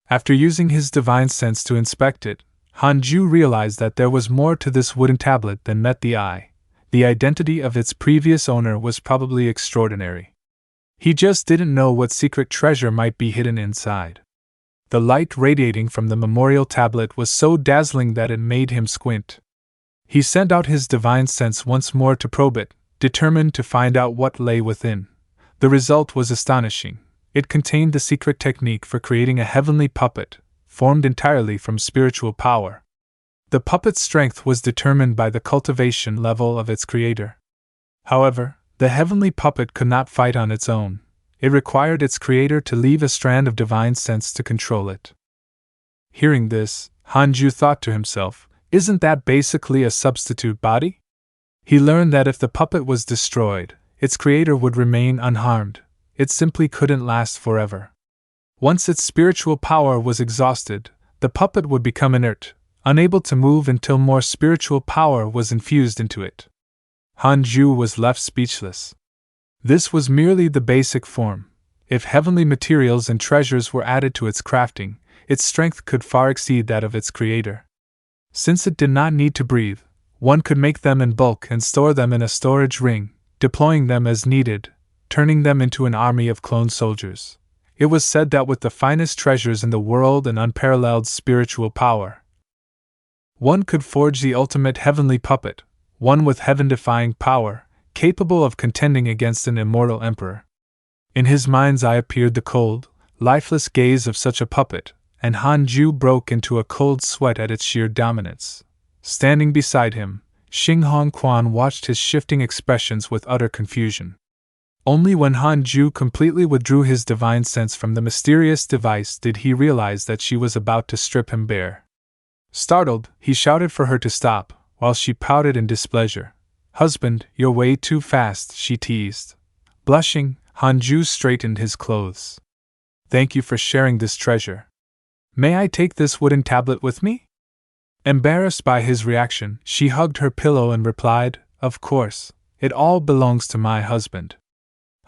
After using his divine sense to inspect it, Hanju realized that there was more to this wooden tablet than met the eye. The identity of its previous owner was probably extraordinary. He just didn't know what secret treasure might be hidden inside. The light radiating from the memorial tablet was so dazzling that it made him squint. He sent out his divine sense once more to probe it, determined to find out what lay within. The result was astonishing. It contained the secret technique for creating a heavenly puppet, formed entirely from spiritual power. The puppet's strength was determined by the cultivation level of its creator. However, the heavenly puppet could not fight on its own. It required its creator to leave a strand of divine sense to control it. Hearing this, Hanju thought to himself, isn't that basically a substitute body? He learned that if the puppet was destroyed, its creator would remain unharmed. It simply couldn't last forever. Once its spiritual power was exhausted, the puppet would become inert, unable to move until more spiritual power was infused into it. Hanju was left speechless. This was merely the basic form. If heavenly materials and treasures were added to its crafting, its strength could far exceed that of its creator. Since it did not need to breathe, one could make them in bulk and store them in a storage ring, deploying them as needed, turning them into an army of clone soldiers. It was said that with the finest treasures in the world and unparalleled spiritual power, one could forge the ultimate heavenly puppet, one with heaven-defying power, capable of contending against an immortal emperor. In his mind's eye appeared the cold, lifeless gaze of such a puppet, and Hanju broke into a cold sweat at its sheer dominance. Standing beside him, Xinghong Quan watched his shifting expressions with utter confusion. Only when Hanju completely withdrew his divine sense from the mysterious device did he realize that she was about to strip him bare. Startled, he shouted for her to stop, while she pouted in displeasure. "Husband, you're way too fast," she teased. Blushing, Hanju straightened his clothes. "Thank you for sharing this treasure. May I take this wooden tablet with me?" Embarrassed by his reaction, she hugged her pillow and replied, "Of course, it all belongs to my husband."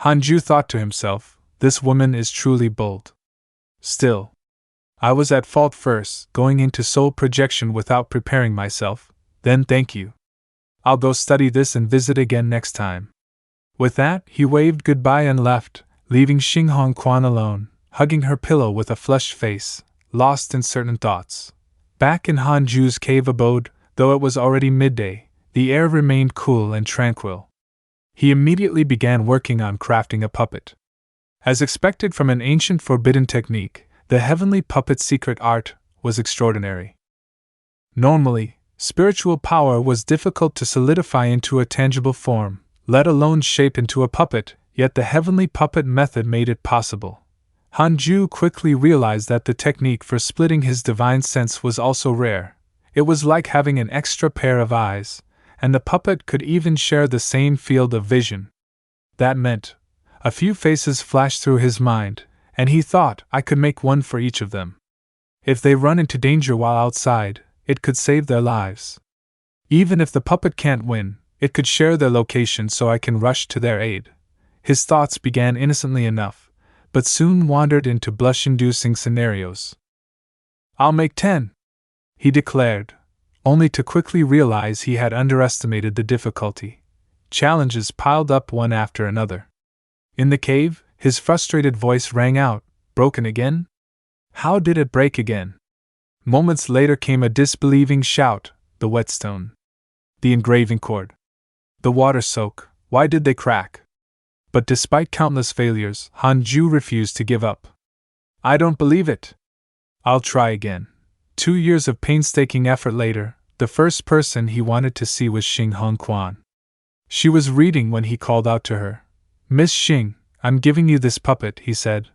Hanju thought to himself, this woman is truly bold. Still, I was at fault first, going into soul projection without preparing myself. Then thank you. I'll go study this and visit again next time. With that, he waved goodbye and left, leaving Xinghong Quan alone, hugging her pillow with a flushed face, lost in certain thoughts. Back in Hanju's cave abode, though it was already midday, the air remained cool and tranquil. He immediately began working on crafting a puppet. As expected from an ancient forbidden technique, the heavenly puppet's secret art was extraordinary. Normally, spiritual power was difficult to solidify into a tangible form, let alone shape into a puppet, yet the heavenly puppet method made it possible. Hanju quickly realized that the technique for splitting his divine sense was also rare. It was like having an extra pair of eyes, and the puppet could even share the same field of vision. That meant, a few faces flashed through his mind, and he thought, I could make one for each of them. If they run into danger while outside, it could save their lives. Even if the puppet can't win, it could share their location so I can rush to their aid. His thoughts began innocently enough, but soon wandered into blush-inducing scenarios. I'll make 10, he declared, only to quickly realize he had underestimated the difficulty. Challenges piled up one after another. In the cave, his frustrated voice rang out, broken again? How did it break again? Moments later came a disbelieving shout, the whetstone. The engraving cord. The water soak, why did they crack? But despite countless failures, Hanju refused to give up. I don't believe it. I'll try again. 2 years of painstaking effort later, the first person he wanted to see was Xinghong Quan. She was reading when he called out to her. Miss Xing, I'm giving you this puppet, he said.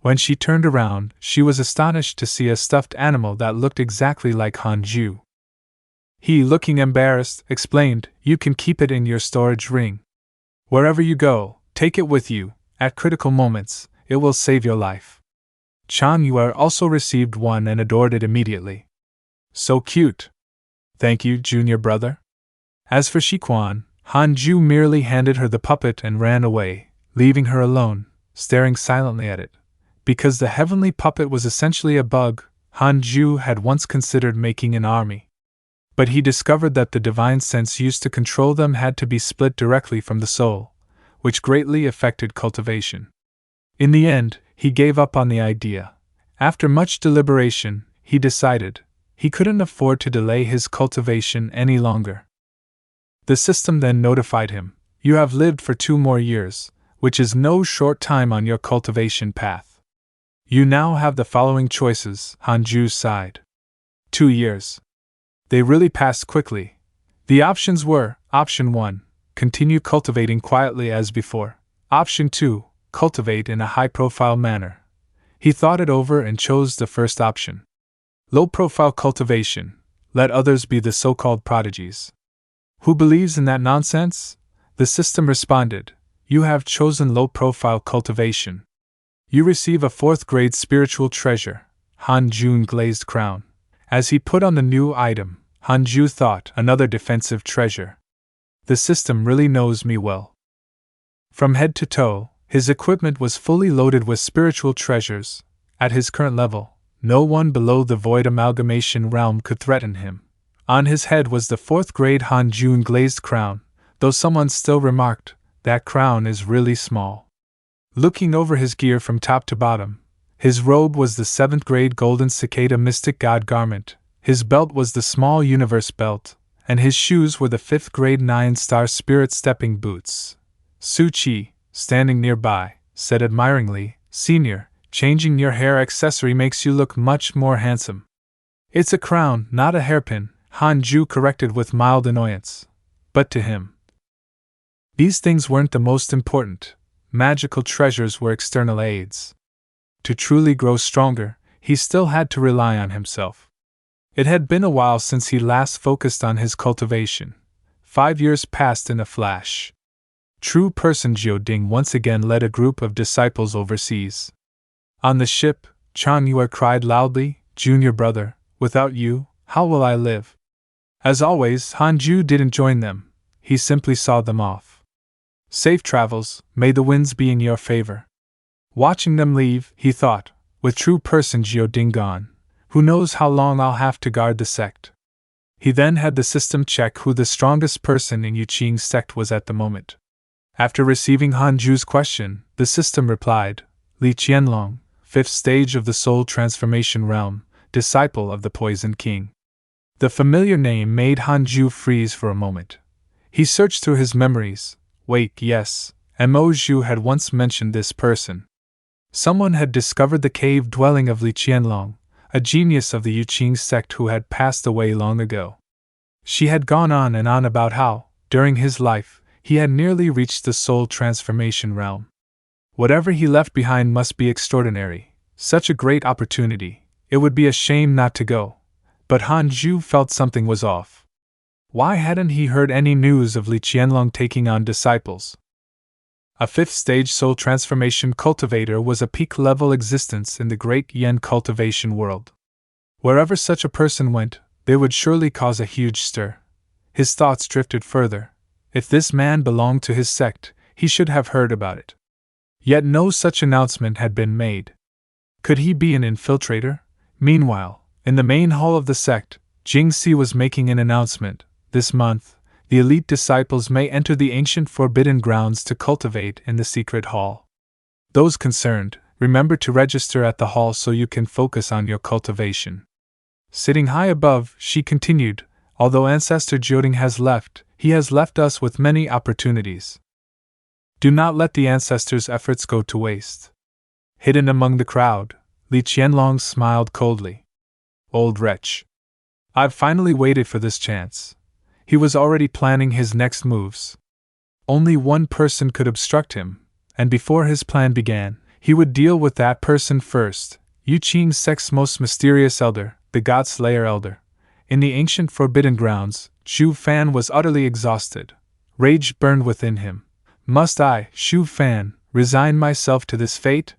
When she turned around, she was astonished to see a stuffed animal that looked exactly like Hanju. He, looking embarrassed, explained, You can keep it in your storage ring. Wherever you go, take it with you. At critical moments, it will save your life. Chang Yue also received one and adored it immediately. So cute. Thank you, junior brother. As for Shiquan, Hanju merely handed her the puppet and ran away, leaving her alone, staring silently at it. Because the heavenly puppet was essentially a bug, Han Ju had once considered making an army. But he discovered that the divine sense used to control them had to be split directly from the soul, which greatly affected cultivation. In the end, he gave up on the idea. After much deliberation, he decided he couldn't afford to delay his cultivation any longer. The system then notified him, "You have lived for 2 more years, which is no short time on your cultivation path. You now have the following choices." Han Ju sighed. 2 years. They really passed quickly. The options were: Option 1, continue cultivating quietly as before. Option 2, cultivate in a high-profile manner. He thought it over and chose the first option. Low-profile cultivation, let others be the so-called prodigies. Who believes in that nonsense? The system responded, you have chosen low-profile cultivation. You receive a 4th-grade spiritual treasure, Han Jun glazed crown. As he put on the new item, Han Ju thought, another defensive treasure. The system really knows me well. From head to toe, his equipment was fully loaded with spiritual treasures. At his current level, no one below the void amalgamation realm could threaten him. On his head was the 4th-grade Han Jun glazed crown, though someone still remarked, that crown is really small. Looking over his gear from top to bottom, his robe was the 7th-grade golden cicada mystic god garment, his belt was the small universe belt, and his shoes were the 5th-grade 9-star spirit stepping boots. Su Chi, standing nearby, said admiringly, Senior, changing your hair accessory makes you look much more handsome. It's a crown, not a hairpin, Han Ju corrected with mild annoyance. But to him, these things weren't the most important. Magical treasures were external aids. To truly grow stronger, he still had to rely on himself. It had been a while since he last focused on his cultivation. 5 years passed in a flash. True person Jiao Ding once again led a group of disciples overseas. On the ship, Chang Yue cried loudly, Junior brother, without you, how will I live? As always, Han Ju didn't join them, he simply saw them off. Safe travels, may the winds be in your favor. Watching them leave, he thought, with true person Jiao Ding gone, who knows how long I'll have to guard the sect. He then had the system check who the strongest person in Yuqing's sect was at the moment. After receiving Han Ju's question, the system replied, Li Qianlong, 5th stage of the soul transformation realm, disciple of the Poison King. The familiar name made Han Ju freeze for a moment. He searched through his memories. Wait, yes, Mo Zhu had once mentioned this person. Someone had discovered the cave dwelling of Li Qianlong, a genius of the Yuqing sect who had passed away long ago. She had gone on and on about how, during his life, he had nearly reached the soul transformation realm. Whatever he left behind must be extraordinary, such a great opportunity, it would be a shame not to go. But Han Ju felt something was off. Why hadn't he heard any news of Li Qianlong taking on disciples? A 5th-stage soul transformation cultivator was a peak-level existence in the great Yen cultivation world. Wherever such a person went, they would surely cause a huge stir. His thoughts drifted further. If this man belonged to his sect, he should have heard about it. Yet no such announcement had been made. Could he be an infiltrator? Meanwhile, in the main hall of the sect, Jing Si was making an announcement. This month, the elite disciples may enter the ancient forbidden grounds to cultivate in the secret hall. Those concerned, remember to register at the hall so you can focus on your cultivation. Sitting high above, she continued, although Ancestor Jioding has left, he has left us with many opportunities. Do not let the ancestors' efforts go to waste. Hidden among the crowd, Li Qianlong smiled coldly. Old wretch. I've finally waited for this chance. He was already planning his next moves. Only one person could obstruct him, and before his plan began, he would deal with that person first, Yuqing sect's most mysterious elder, the God Slayer elder. In the ancient forbidden grounds, Zhu Fan was utterly exhausted. Rage burned within him. Must I, Zhu Fan, resign myself to this fate?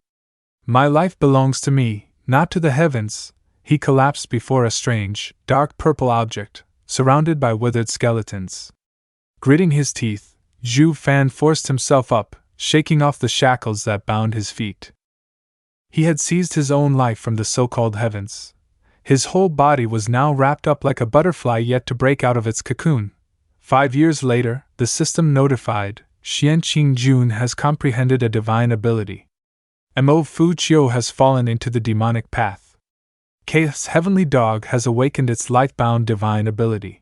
My life belongs to me, not to the heavens. He collapsed before a strange, dark purple object, surrounded by withered skeletons. Gritting his teeth, Zhu Fan forced himself up, shaking off the shackles that bound his feet. He had seized his own life from the so-called heavens. His whole body was now wrapped up like a butterfly yet to break out of its cocoon. 5 years later, the system notified, Xian Qingjun has comprehended a divine ability. Mo Fu Chiu has fallen into the demonic path. K's heavenly dog has awakened its life-bound divine ability.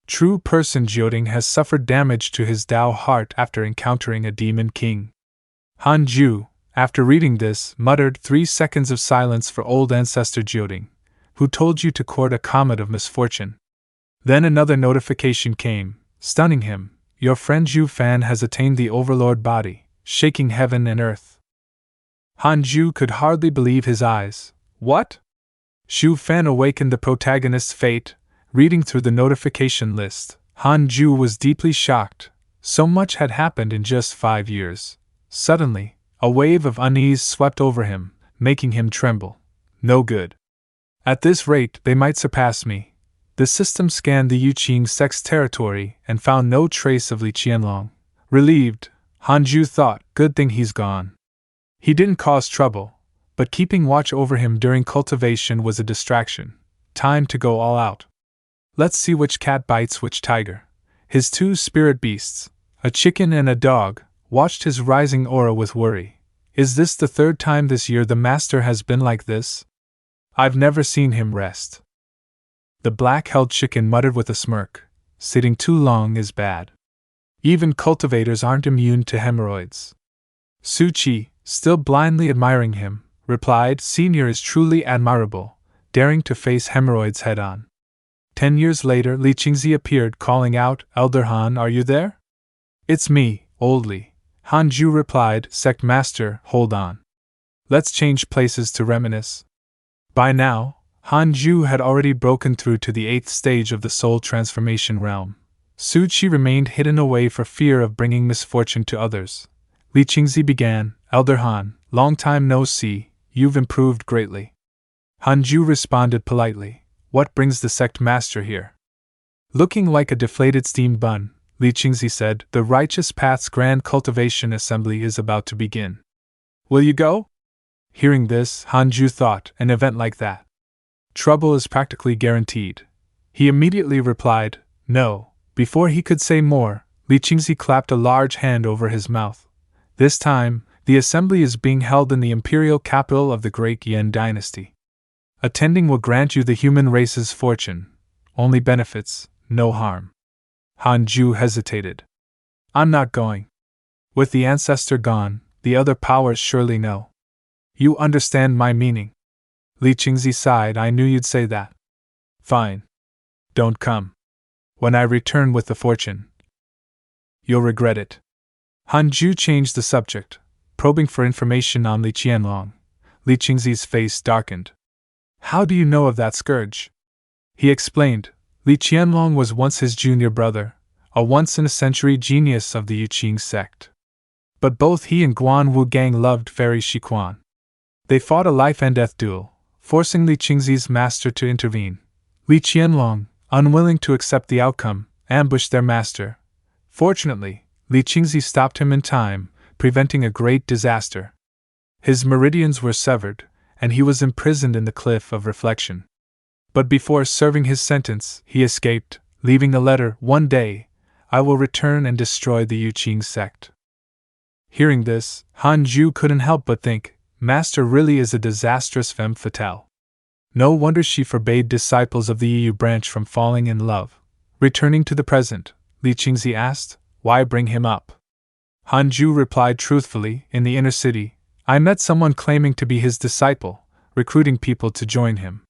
True person Jioding has suffered damage to his Dao heart after encountering a demon king. Han Ju, after reading this, muttered 3 seconds of silence for old ancestor Jioding, who told you to court a comet of misfortune. Then another notification came, stunning him. Your friend Zhu Fan has attained the overlord body, shaking heaven and earth. Han Ju could hardly believe his eyes. What? Zhu Fan awakened the protagonist's fate. Reading through the notification list, Han Ju was deeply shocked. So much had happened in just 5 years. Suddenly, a wave of unease swept over him, making him tremble. No good. At this rate, they might surpass me. The system scanned the Yuqing Sect's territory and found no trace of Li Qianlong. Relieved, Han Ju thought, good thing he's gone. He didn't cause trouble, but keeping watch over him during cultivation was a distraction. Time to go all out. Let's see which cat bites which tiger. His 2 spirit beasts, a chicken and a dog, watched his rising aura with worry. Is this the 3rd time this year the master has been like this? I've never seen him rest. The black-held chicken muttered with a smirk. Sitting too long is bad. Even cultivators aren't immune to hemorrhoids. Su Qi, still blindly admiring him, replied, Senior is truly admirable, daring to face hemorrhoids head-on. 10 years later, Li Qingzi appeared, calling out, Elder Han, are you there? It's me, Old Li. Han Ju replied, Sect Master, hold on. Let's change places to reminisce. By now, Han Ju had already broken through to the 8th stage of the soul transformation realm. Su Qi remained hidden away for fear of bringing misfortune to others. Li Qingzi began, Elder Han, long time no see, you've improved greatly. Han Ju responded politely, what brings the sect master here? Looking like a deflated steam bun, Li Qingzi said, the Righteous Path's Grand Cultivation Assembly is about to begin. Will you go? Hearing this, Han Ju thought, an event like that. Trouble is practically guaranteed. He immediately replied, no. Before he could say more, Li Qingzi clapped a large hand over his mouth. This time, the assembly is being held in the imperial capital of the great Yan dynasty. Attending will grant you the human race's fortune. Only benefits, no harm. Han Ju hesitated. I'm not going. With the ancestor gone, the other powers surely know. You understand my meaning. Li Qingzi sighed, I knew you'd say that. Fine. Don't come. When I return with the fortune, you'll regret it. Han Ju changed the subject, probing for information on Li Qianlong. Li Qingzi's face darkened. How do you know of that scourge? He explained, Li Qianlong was once his junior brother, a once-in-a-century genius of the Yuqing sect. But both he and Guan Wu Gang loved Fairy Shiquan. They fought a life-and-death duel, forcing Li Qingzi's master to intervene. Li Qianlong, unwilling to accept the outcome, ambushed their master. Fortunately, Li Qingzi stopped him in time, preventing a great disaster. His meridians were severed, and he was imprisoned in the Cliff of Reflection. But before serving his sentence, he escaped, leaving the letter, one day, I will return and destroy the Yuqing sect. Hearing this, Han Ju couldn't help but think, Master really is a disastrous femme fatale. No wonder she forbade disciples of the EU branch from falling in love. Returning to the present, Li Qingzi asked, why bring him up? Han Ju replied truthfully, in the inner city, I met someone claiming to be his disciple, recruiting people to join him.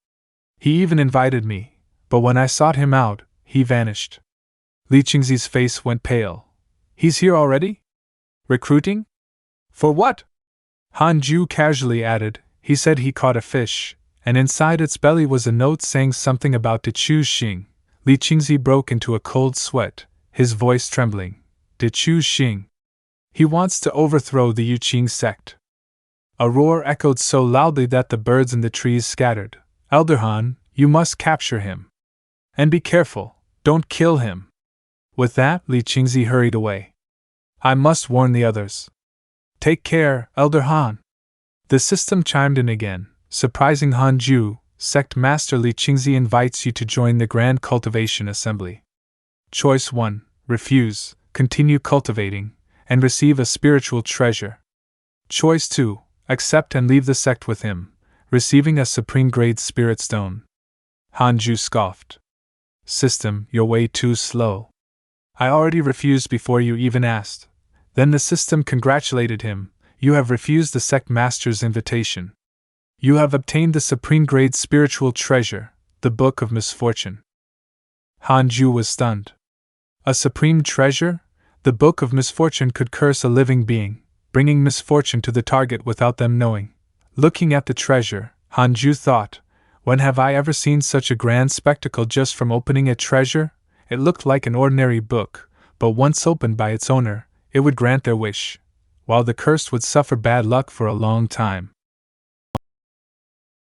He even invited me, but when I sought him out, he vanished. Li Qingzi's face went pale. He's here already? Recruiting? For what? Han Ju casually added, he said he caught a fish, and inside its belly was a note saying something about to choose Xing. Li Qingzi broke into a cold sweat, his voice trembling. To choose Xing. He wants to overthrow the Yuqing sect. A roar echoed so loudly that the birds in the trees scattered. Elder Han, you must capture him. And be careful, don't kill him. With that, Li Qingzi hurried away. I must warn the others. Take care, Elder Han. The system chimed in again, surprising Hanju. Sect Master Li Qingzi invites you to join the Grand Cultivation Assembly. Choice 1. Refuse, continue cultivating, and receive a spiritual treasure. Choice 2. Accept and leave the sect with him, receiving a supreme grade spirit stone. Hanju scoffed. System, you're way too slow. I already refused before you even asked. Then the system congratulated him. You have refused the sect master's invitation. You have obtained the supreme grade spiritual treasure, the Book of Misfortune. Hanju was stunned. A supreme treasure? The Book of Misfortune could curse a living being, bringing misfortune to the target without them knowing. Looking at the treasure, Hanju thought, when have I ever seen such a grand spectacle just from opening a treasure? It looked like an ordinary book, but once opened by its owner, it would grant their wish, while the cursed would suffer bad luck for a long time.